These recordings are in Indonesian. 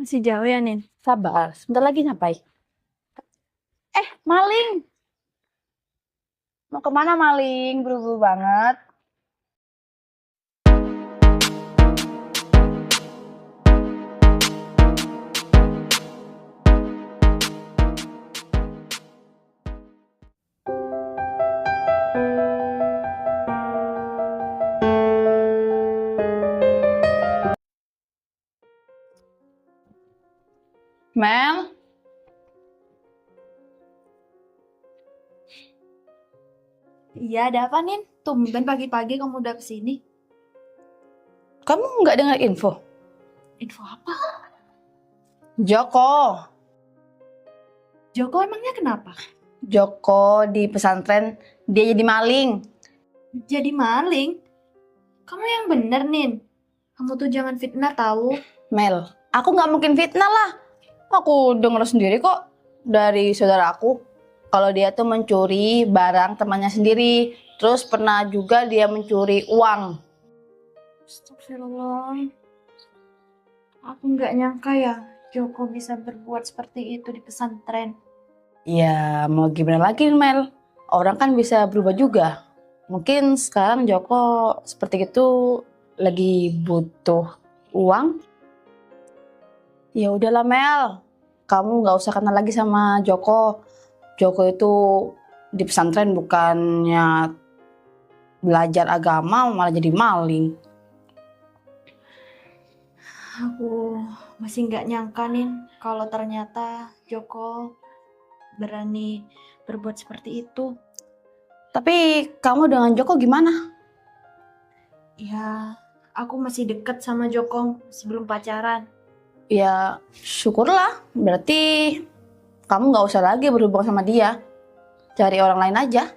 Masih jauh ya, Nin? Sabar, sebentar lagi sampai. Maling. Mau kemana maling? Buru-buru banget. Mel, Iya, ada apa, Nin? Tumben pagi-pagi kamu udah kesini. kamu nggak dengar info? Info apa? Joko. Joko emangnya kenapa? Joko di pesantren, dia jadi maling. Jadi maling? Kamu yang bener, Nin. Kamu tuh jangan fitnah tahu. Mel, aku nggak mungkin fitnah lah. Aku dengar sendiri kok dari saudara aku. Kalau dia tuh mencuri barang temannya sendiri. Terus pernah juga dia mencuri uang. Astagfirullah. Aku nggak nyangka ya Joko bisa berbuat seperti itu di pesantren. Ya mau gimana lagi Mel? Orang kan bisa berubah juga. Mungkin sekarang Joko seperti itu lagi butuh uang. Ya udahlah Mel, kamu nggak usah kenal lagi sama Joko. Joko itu di pesantren bukannya belajar agama malah jadi maling. Aku masih nggak nyangka, Nin, kalau ternyata Joko berani berbuat seperti itu. Tapi kamu dengan Joko gimana? Ya, aku masih deket sama Joko sebelum pacaran. Ya syukurlah, berarti kamu nggak usah lagi berhubungan sama dia. Cari orang lain aja.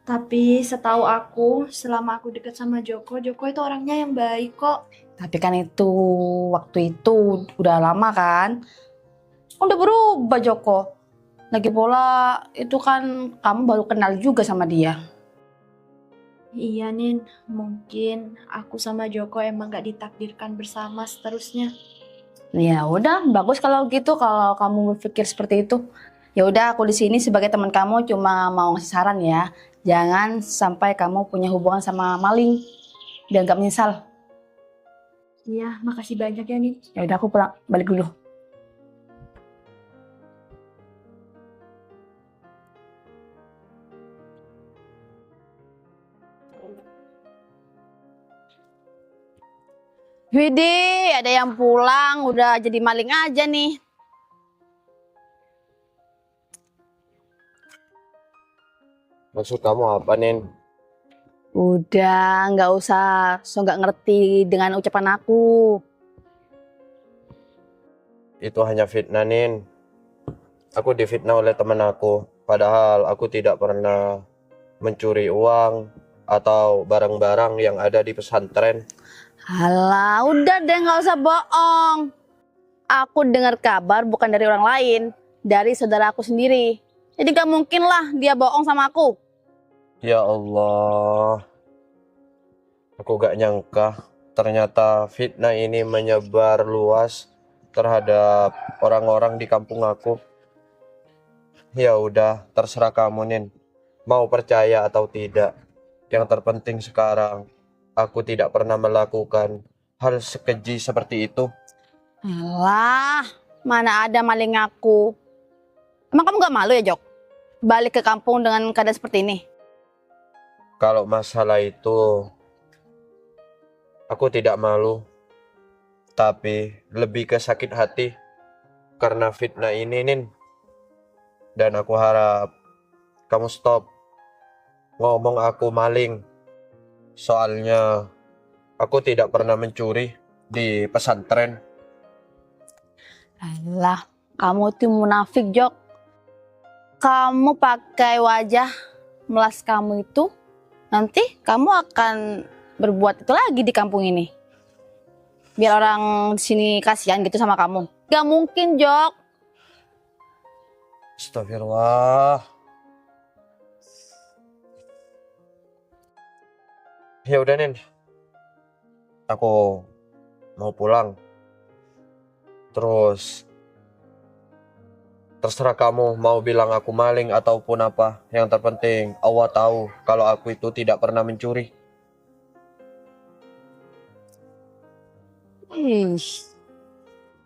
Tapi setahu aku, selama aku deket sama Joko, Joko itu orangnya yang baik kok. Tapi kan itu waktu itu udah lama kan? Udah berubah Joko. Lagi pula itu kan kamu baru kenal juga sama dia. Iya, Nin, mungkin aku sama Joko emang gak ditakdirkan bersama seterusnya. Ya udah, bagus kalau gitu kalau kamu berpikir seperti itu. Ya udah, aku di sini sebagai teman kamu cuma mau ngasih saran ya. Jangan sampai kamu punya hubungan sama maling biar gak menyesal. Iya, makasih banyak ya, Nin. Ya udah aku pulang balik dulu. Widih, ada yang pulang udah jadi maling aja nih. Maksud kamu apa, Nin? Udah, nggak usah so nggak ngerti dengan ucapan aku. Itu hanya fitnah, Nin. Aku difitnah oleh teman aku. Padahal aku tidak pernah mencuri uang atau barang-barang yang ada di pesantren. Halah, udah deh nggak usah bohong. Aku dengar kabar bukan dari orang lain, dari saudara aku sendiri. Jadi gak mungkin lah dia bohong sama aku. Ya Allah, aku gak nyangka ternyata fitnah ini menyebar luas terhadap orang-orang di kampung aku. Ya udah, terserah kamu, Nin. Mau percaya atau tidak. Yang terpenting sekarang, aku tidak pernah melakukan hal sekeji seperti itu. Alah, mana ada maling aku. Emang kamu gak malu ya, Jok? Balik ke kampung dengan keadaan seperti ini. Kalau masalah itu, aku tidak malu, tapi lebih ke sakit hati karena fitnah ini, Nin. Dan aku harap kamu stop ngomong aku maling. Soalnya aku tidak pernah mencuri di pesantren. Alah, kamu tuh munafik, Jok. Kamu pakai wajah melas kamu itu, nanti kamu akan berbuat itu lagi di kampung ini. Biar orang di sini kasihan gitu sama kamu. Gak mungkin, Jok. Astagfirullah. Ya udah, Nin. Aku mau pulang. Terus terserah kamu mau bilang aku maling ataupun apa. Yang terpenting Allah tahu kalau aku itu tidak pernah mencuri. Ih,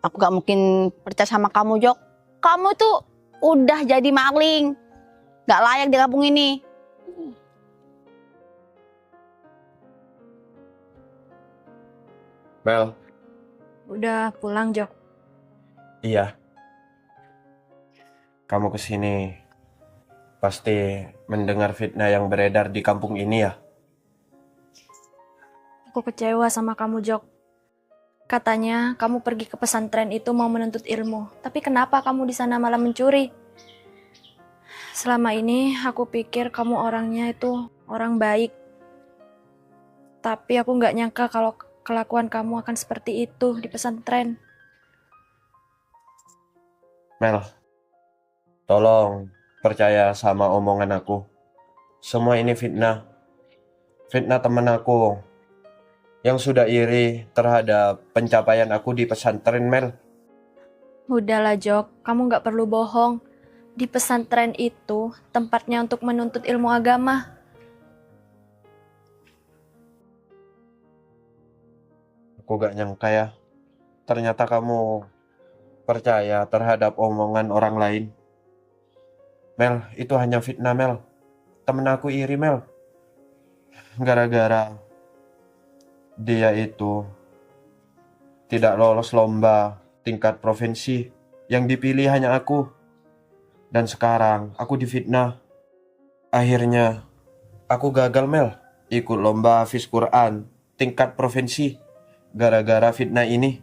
aku gak mungkin percaya sama kamu, Jok. Kamu tuh udah jadi maling. Gak layak di kampung ini. Mel, Udah pulang, Jok. iya. Kamu kesini pasti mendengar fitnah yang beredar di kampung ini ya? Aku kecewa sama kamu, Jok. Katanya kamu pergi ke pesantren itu mau menuntut ilmu. Tapi kenapa kamu di sana malah mencuri? Selama ini aku pikir kamu orangnya itu orang baik. Tapi aku nggak nyangka kalau kelakuan kamu akan seperti itu di pesantren. Mel, tolong percaya sama omongan aku. Semua ini fitnah. Fitnah teman aku yang sudah iri terhadap pencapaian aku di pesantren, Mel. Udahlah, Jok. Kamu nggak perlu bohong. Di pesantren itu tempatnya untuk menuntut ilmu agama. Aku gak nyangka ya. Ternyata kamu percaya terhadap omongan orang lain. Mel, itu hanya fitnah, Mel. Temen aku iri, Mel. Gara-gara dia itu tidak lolos lomba tingkat provinsi. Yang dipilih hanya aku. Dan sekarang aku difitnah. Akhirnya aku gagal, Mel. Ikut lomba Hafiz Quran tingkat provinsi. Gara-gara fitnah ini.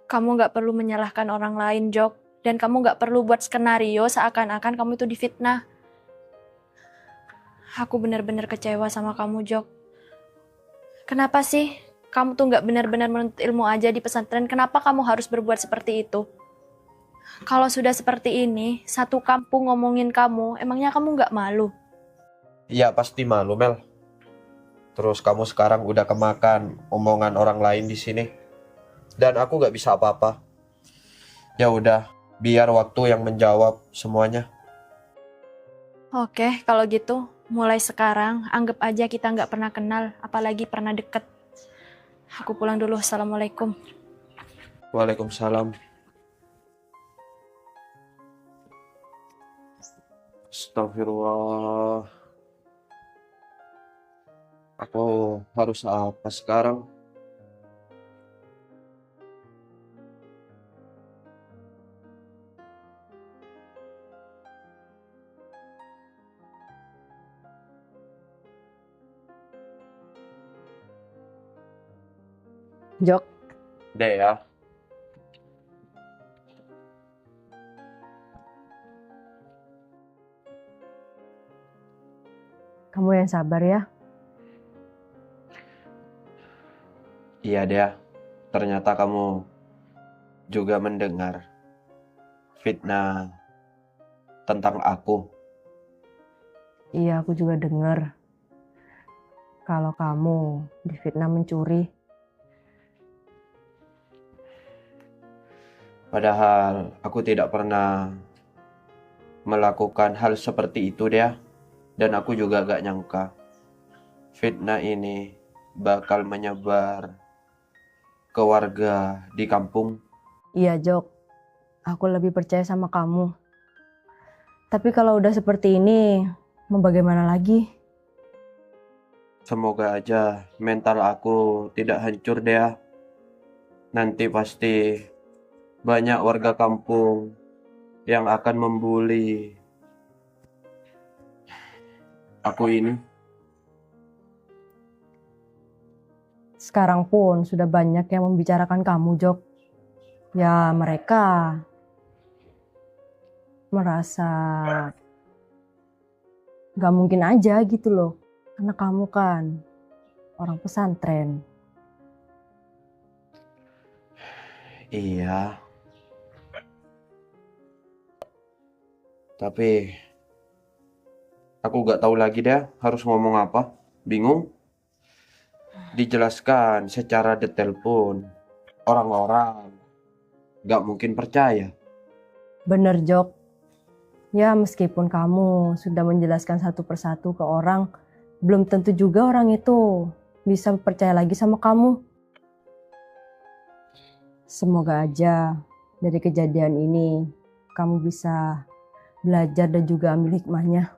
Kamu nggak perlu menyalahkan orang lain, Jok. Dan kamu nggak perlu buat skenario seakan-akan kamu itu difitnah. Aku benar-benar kecewa sama kamu, Jok. Kenapa sih kamu tuh nggak benar-benar menuntut ilmu aja di pesantren? Kenapa kamu harus berbuat seperti itu? Kalau sudah seperti ini, satu kampung ngomongin kamu, emangnya kamu nggak malu? Ya pasti malu, Mel. Terus kamu sekarang udah kemakan omongan orang lain di sini. Dan aku gak bisa apa-apa. Ya udah, biar waktu yang menjawab semuanya. Oke, kalau gitu, mulai sekarang anggap aja kita nggak pernah kenal, apalagi pernah deket. Aku pulang dulu, assalamualaikum. Waalaikumsalam. Astagfirullah. Aku harus apa sekarang? Jok, Deh ya. kamu yang sabar ya. Iya deh. Ternyata kamu juga mendengar fitnah tentang aku. Iya, aku juga dengar kalau kamu difitnah mencuri. Padahal aku tidak pernah melakukan hal seperti itu deh. Dan aku juga gak nyangka fitnah ini bakal menyebar ke warga di kampung. Iya, Jok. Aku lebih percaya sama kamu. Tapi kalau udah seperti ini, mau bagaimana lagi? Semoga aja mental aku tidak hancur deh. Nanti pasti banyak warga kampung yang akan membuli aku ini. Sekarang pun sudah banyak yang membicarakan kamu, Jok. Ya, mereka merasa gak mungkin aja gitu loh. Karena kamu kan orang pesantren. Iya. Tapi aku gak tahu lagi deh harus ngomong apa. Bingung. Dijelaskan secara detail pun orang-orang gak mungkin percaya. Bener, Jok. Ya, meskipun kamu sudah menjelaskan satu persatu ke orang, belum tentu juga orang itu bisa percaya lagi sama kamu. Semoga aja dari kejadian ini kamu bisa belajar dan juga ambil hikmahnya.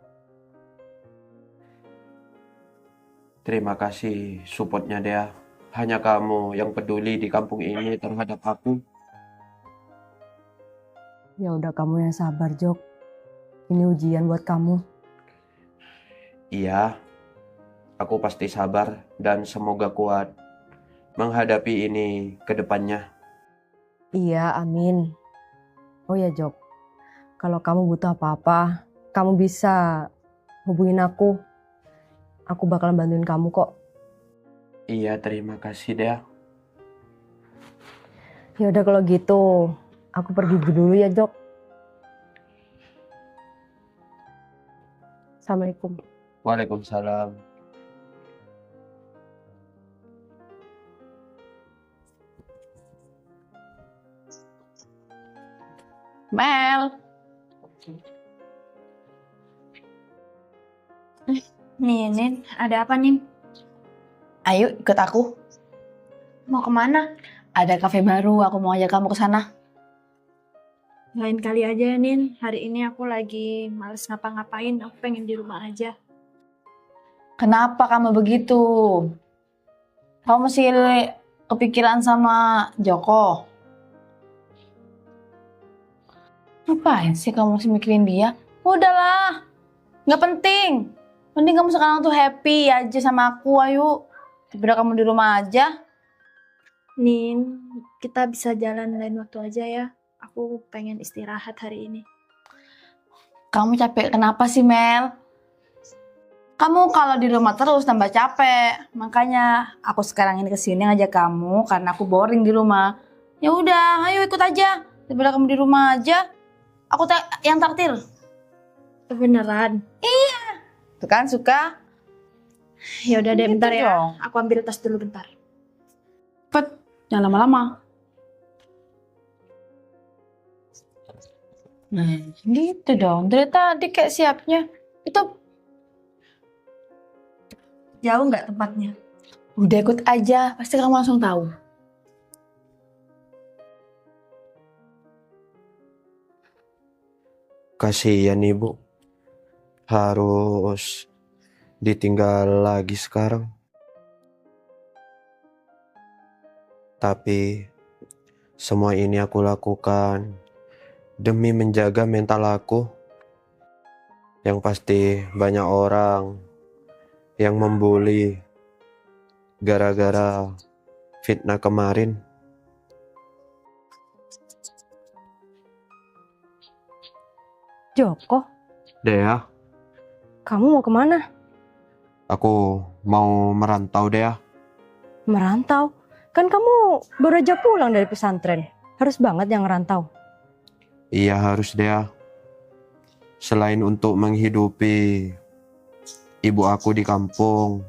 Terima kasih supportnya Dea. Hanya kamu yang peduli di kampung ini terhadap aku. Ya udah, kamu yang sabar, Jok. Ini ujian buat kamu. Iya, aku pasti sabar dan semoga kuat menghadapi ini ke depannya. Iya, amin. Oh ya, Jok. Kalau kamu butuh apa-apa, kamu bisa hubungin aku. Aku bakalan bantuin kamu kok. Iya, terima kasih Dea. Ya udah kalau gitu, aku pergi dulu ya, Jok. Assalamualaikum. Waalaikumsalam. Mel, Nih, Nin, ada apa nih? ayo ikut aku. Mau kemana? Ada kafe baru, aku mau ajak kamu ke sana. Lain kali aja ya, Nin. Hari ini aku lagi males ngapa-ngapain. Aku pengen di rumah aja. Kenapa kamu begitu? Kamu masih kepikiran sama Joko? Ngapain sih kamu masih mikirin dia? Udahlah, nggak penting. Mending kamu sekarang tuh happy aja sama aku, ayo. Daripada kamu di rumah aja. Nin, kita bisa jalan lain waktu aja ya. Aku pengen istirahat hari ini. Kamu capek kenapa sih, Mel? Kamu kalau di rumah terus tambah capek. Makanya aku sekarang ini kesini ngajak kamu karena aku boring di rumah. Ya udah, ayo ikut aja. Daripada kamu di rumah aja, aku yang traktir. Beneran? Tuh kan suka? Ya udah deh, Gitu bentar ya. dong. Aku ambil tas dulu bentar. Cepet, jangan lama-lama. Nah, gitu dong. Dari tadi kayak siapnya. Itu Jauh nggak tempatnya? udah ikut aja, pasti kamu langsung tahu. Kasihan ibu. Harus ditinggal lagi sekarang. Tapi semua ini aku lakukan demi menjaga mental aku. Yang pasti banyak orang yang membuli gara-gara fitnah kemarin. Joko, Dea, kamu mau kemana? aku mau merantau Dea. Merantau? Kan kamu baru aja pulang dari pesantren. Harus banget yang ngerantau. Iya harus Dea. Selain untuk menghidupi ibu aku di kampung,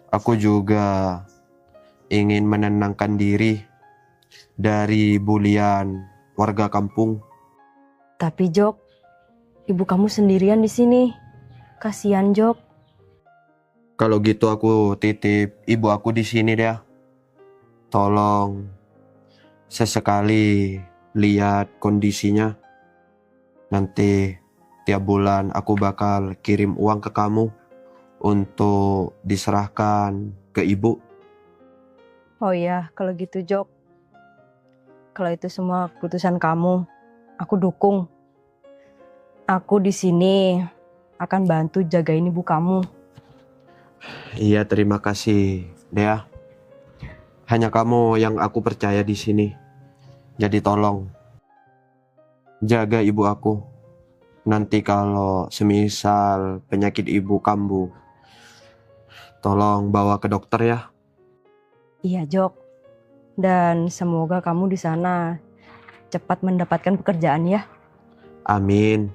aku juga ingin menenangkan diri dari bulian warga kampung. Tapi Jok, ibu kamu sendirian di sini. Kasihan Jok. Kalau gitu aku titip ibu aku di sini Dea. Tolong sesekali lihat kondisinya. Nanti tiap bulan aku bakal kirim uang ke kamu untuk diserahkan ke ibu. Oh iya, kalau gitu Jok. Kalau itu semua keputusan kamu, aku dukung. Aku di sini akan bantu jagain ibu kamu. Iya, terima kasih, Dea. Hanya kamu yang aku percaya di sini. Jadi tolong jaga ibu aku. Nanti kalau semisal penyakit ibu kambuh, tolong bawa ke dokter ya. Iya Jok. Dan semoga kamu di sana cepat mendapatkan pekerjaan ya. Amin.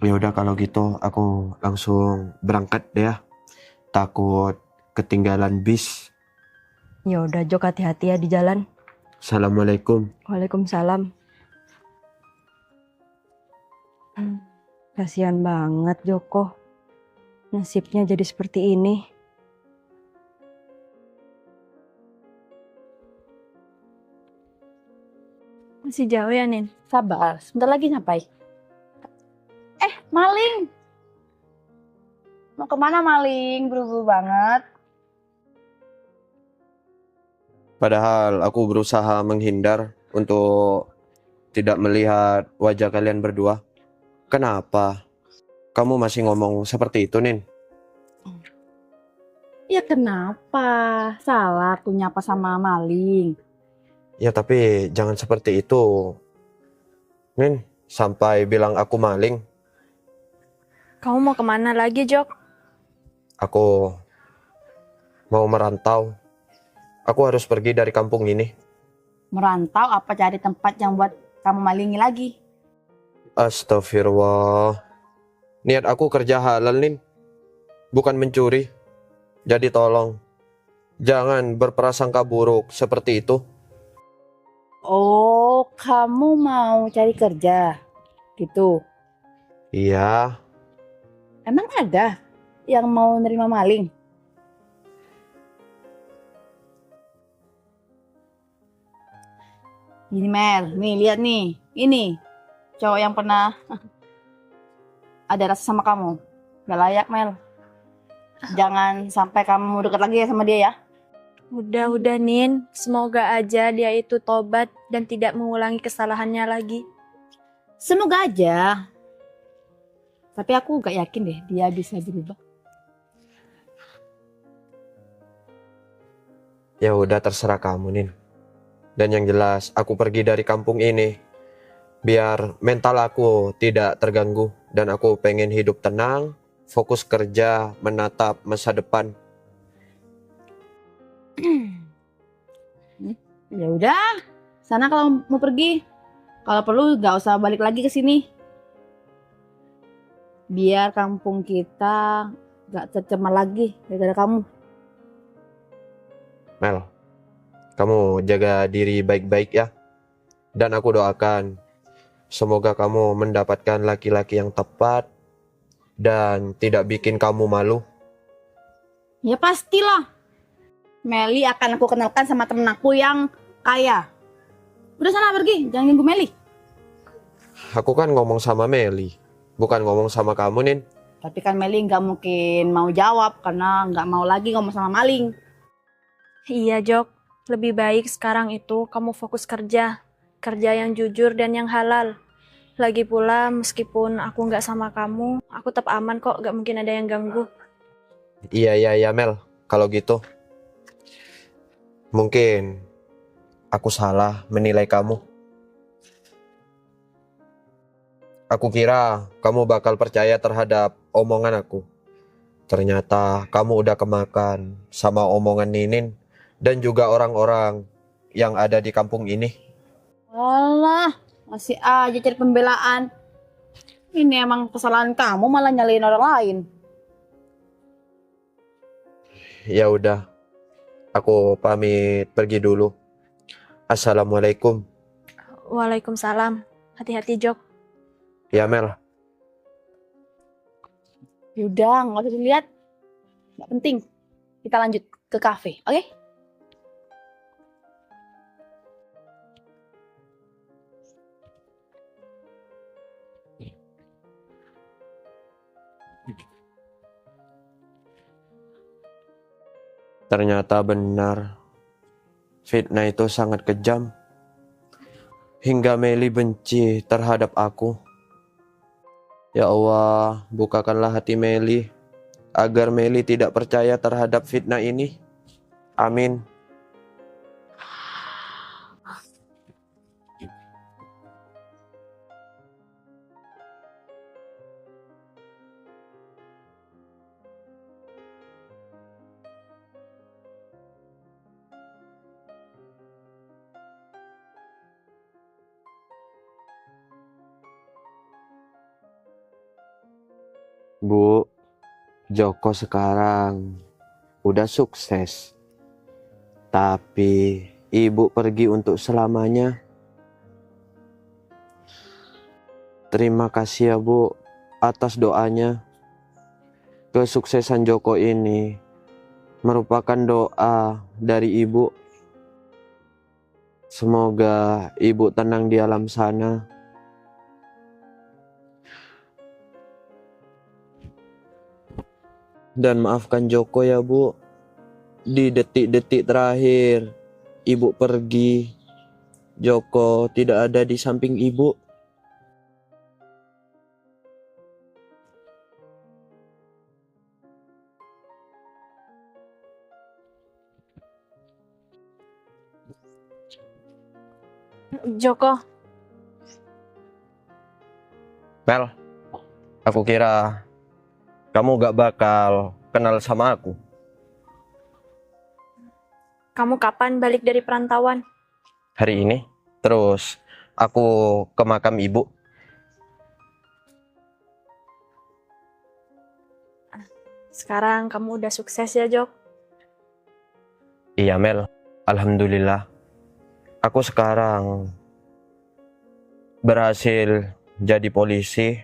Ya udah kalau gitu aku langsung berangkat Dea. Takut ketinggalan bis. Ya udah Jok, hati-hati ya di jalan. Assalamualaikum. Waalaikumsalam. Kasihan banget Joko. Nasibnya jadi seperti ini. Masih jauh ya, Nin? Sabar, sebentar lagi sampai. Maling! Mau kemana maling? Buru-buru banget. Padahal aku berusaha menghindar untuk tidak melihat wajah kalian berdua. Kenapa? Kamu masih ngomong seperti itu, Nin? Ya kenapa? Salah aku nyapa sama maling. Ya tapi jangan seperti itu, Nin. Sampai bilang aku maling. Kamu mau kemana lagi, Jok? Aku mau merantau. Aku harus pergi dari kampung ini. Merantau apa cari tempat yang buat kamu malingi lagi? Astagfirullah. Niat aku kerja halal, Nin. Bukan mencuri. Jadi tolong, jangan berprasangka buruk seperti itu. Oh, kamu mau cari kerja? Gitu. Iya, Emang ada yang mau nerima maling? Ini Mel, nih lihat nih. Ini cowok yang pernah ada rasa sama kamu. Gak layak Mel. Jangan sampai kamu dekat lagi ya sama dia ya. Udah, Nin. Semoga aja dia itu tobat dan tidak mengulangi kesalahannya lagi. Semoga aja. Tapi aku gak yakin deh dia bisa berubah. ya udah terserah kamu, Nin. Dan yang jelas, aku pergi dari kampung ini biar mental aku tidak terganggu dan aku pengen hidup tenang, fokus kerja, menatap masa depan. Ya udah, sana kalau mau pergi. Kalau perlu gak usah balik lagi ke sini. Biar kampung kita gak tercemar lagi gara-gara kamu. Mel, kamu jaga diri baik-baik ya. Dan aku doakan semoga kamu mendapatkan laki-laki yang tepat dan tidak bikin kamu malu. Ya pastilah. Meli akan aku kenalkan sama temen aku yang kaya. Udah sana pergi, jangan ganggu Meli. Aku kan ngomong sama Meli, bukan ngomong sama kamu, Nin. Tapi kan Meli nggak mungkin mau jawab karena nggak mau lagi ngomong sama maling. Iya, Jok. Lebih baik sekarang itu kamu fokus kerja. Kerja yang jujur dan yang halal. Lagi pula, meskipun aku nggak sama kamu, aku tetap aman kok. Nggak mungkin ada yang ganggu. Iya, Mel. Kalau gitu, mungkin aku salah menilai kamu. Aku kira kamu bakal percaya terhadap omongan aku. Ternyata kamu udah kemakan sama omongan Ninin dan juga orang-orang yang ada di kampung ini. Alah, masih aja cari pembelaan. Ini emang kesalahan kamu malah nyalain orang lain. Ya udah, aku pamit pergi dulu. Assalamualaikum. Waalaikumsalam. Hati-hati, Jok. Ya Mel. Yaudah, nggak usah dilihat. Nggak penting. Kita lanjut ke kafe, oke? Ternyata benar, fitnah itu sangat kejam. Hingga Meli benci terhadap aku. Ya Allah, bukakanlah hati Meli, agar Meli tidak percaya terhadap fitnah ini. Amin. Bu, Joko sekarang udah sukses. Tapi ibu pergi untuk selamanya. Terima kasih ya Bu atas doanya. Kesuksesan Joko ini merupakan doa dari ibu. Semoga ibu tenang di alam sana. Dan maafkan Joko ya Bu. Di detik-detik terakhir ibu pergi, Joko tidak ada di samping ibu. Joko, Mel, aku kira kamu gak bakal kenal sama aku. kamu kapan balik dari perantauan? Hari ini, terus aku ke makam ibu. Sekarang kamu udah sukses ya, Jok? Iya Mel, alhamdulillah. Aku sekarang berhasil jadi polisi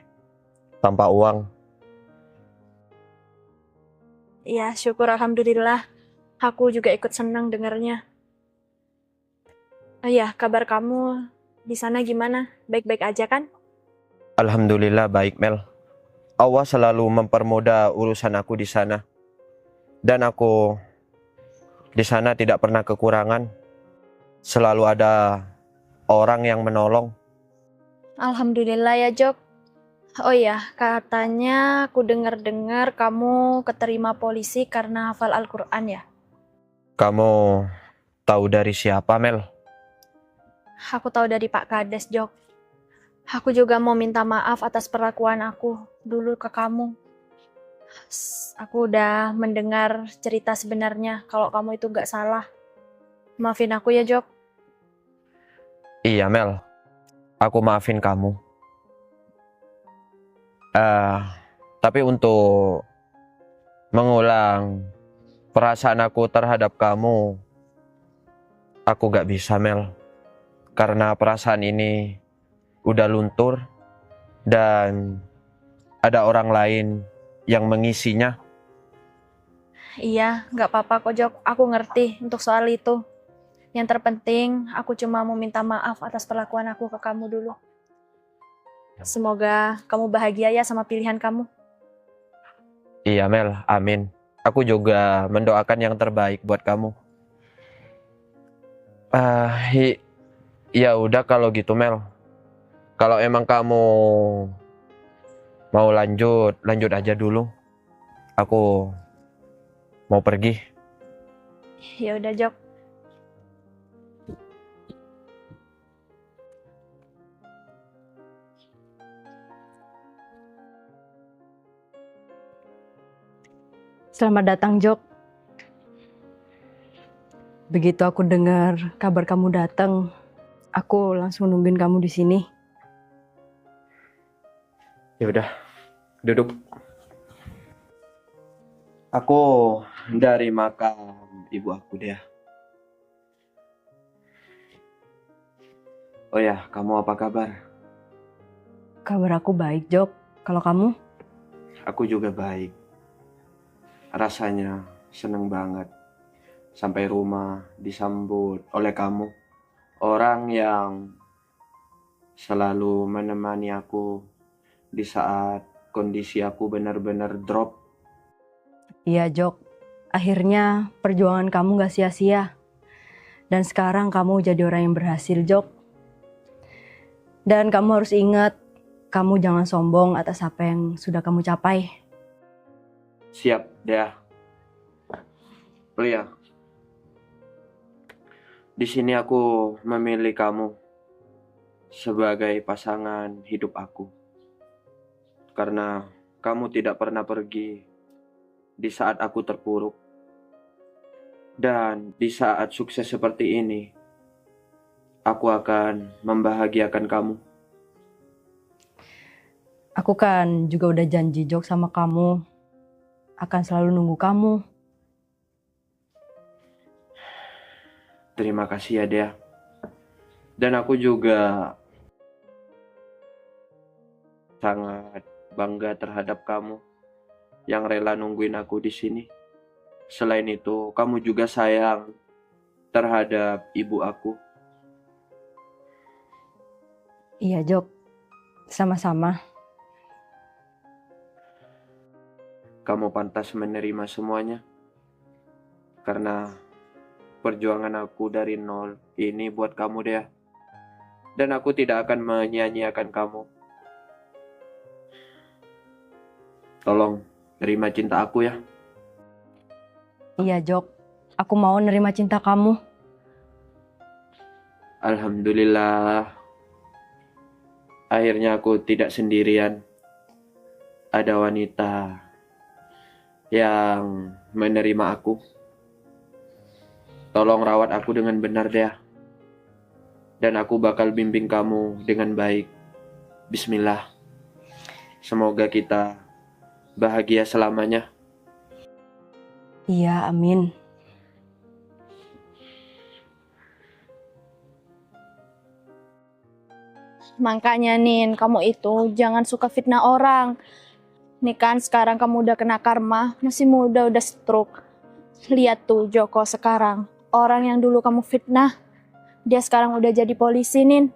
tanpa uang. Iya, syukur alhamdulillah. Aku juga ikut senang dengarnya. Oh iya, kabar kamu di sana gimana? Baik-baik aja kan? Alhamdulillah baik Mel. Allah selalu mempermudah urusan aku di sana. Dan aku di sana tidak pernah kekurangan. Selalu ada orang yang menolong. Alhamdulillah ya, Jok. Oh iya, katanya aku dengar-dengar kamu keterima polisi karena hafal Al-Quran ya? Kamu tahu dari siapa Mel? Aku tahu dari Pak Kades, Jok. Aku juga mau minta maaf atas perlakuan aku dulu ke kamu. Aku udah mendengar cerita sebenarnya kalau kamu itu gak salah. Maafin aku ya, Jok. Iya Mel, aku maafin kamu. Tapi untuk mengulang perasaan aku terhadap kamu, aku gak bisa Mel. Karena perasaan ini udah luntur dan ada orang lain yang mengisinya. Iya, gak apa-apa kok, Jok. Aku ngerti untuk soal itu. Yang terpenting, aku cuma mau minta maaf atas perlakuan aku ke kamu dulu. Semoga kamu bahagia ya sama pilihan kamu. Iya Mel, amin. Aku juga mendoakan yang terbaik buat kamu. Ya udah kalau gitu Mel. Kalau emang kamu mau lanjut aja dulu. Aku mau pergi. Ya udah, Jok. Selamat datang, Jok. Begitu aku dengar kabar kamu datang, aku langsung nungguin kamu di sini. Ya udah, duduk. Aku dari makam ibu aku deh. Oh ya, kamu apa kabar? Kabar aku baik, Jok. Kalau kamu? Aku juga baik. Rasanya seneng banget. Sampai rumah disambut oleh kamu. Orang yang selalu menemani aku di saat kondisi aku benar-benar drop. Iya, Jok. Akhirnya perjuangan kamu gak sia-sia. Dan sekarang kamu jadi orang yang berhasil, Jok. Dan kamu harus ingat, kamu jangan sombong atas apa yang sudah kamu capai. Siap, Dea. Lia. Di sini aku memilih kamu sebagai pasangan hidup aku. Karena kamu tidak pernah pergi di saat aku terpuruk. Dan di saat sukses seperti ini, aku akan membahagiakan kamu. Aku kan juga udah janji, Jok, sama kamu. Akan selalu nunggu kamu. Terima kasih ya Dea. Dan aku juga sangat bangga terhadap kamu yang rela nungguin aku di sini. Selain itu, kamu juga sayang terhadap ibu aku. Iya, Jok. Sama-sama. Kamu pantas menerima semuanya. Karena perjuangan aku dari nol ini buat kamu Dea. Dan aku tidak akan menyia-nyiakan kamu. Tolong terima cinta aku ya. Iya, Jok. Aku mau nerima cinta kamu. Alhamdulillah. Akhirnya aku tidak sendirian. Ada wanita yang menerima aku. Tolong rawat aku dengan benar Dea. Dan aku bakal bimbing kamu dengan baik. Bismillah. Semoga kita bahagia selamanya. Iya, amin. Makanya Nin, kamu itu jangan suka fitnah orang. Nih kan sekarang kamu udah kena karma, masih muda udah stroke. Lihat tuh Joko sekarang, orang yang dulu kamu fitnah, dia sekarang udah jadi polisi Nin.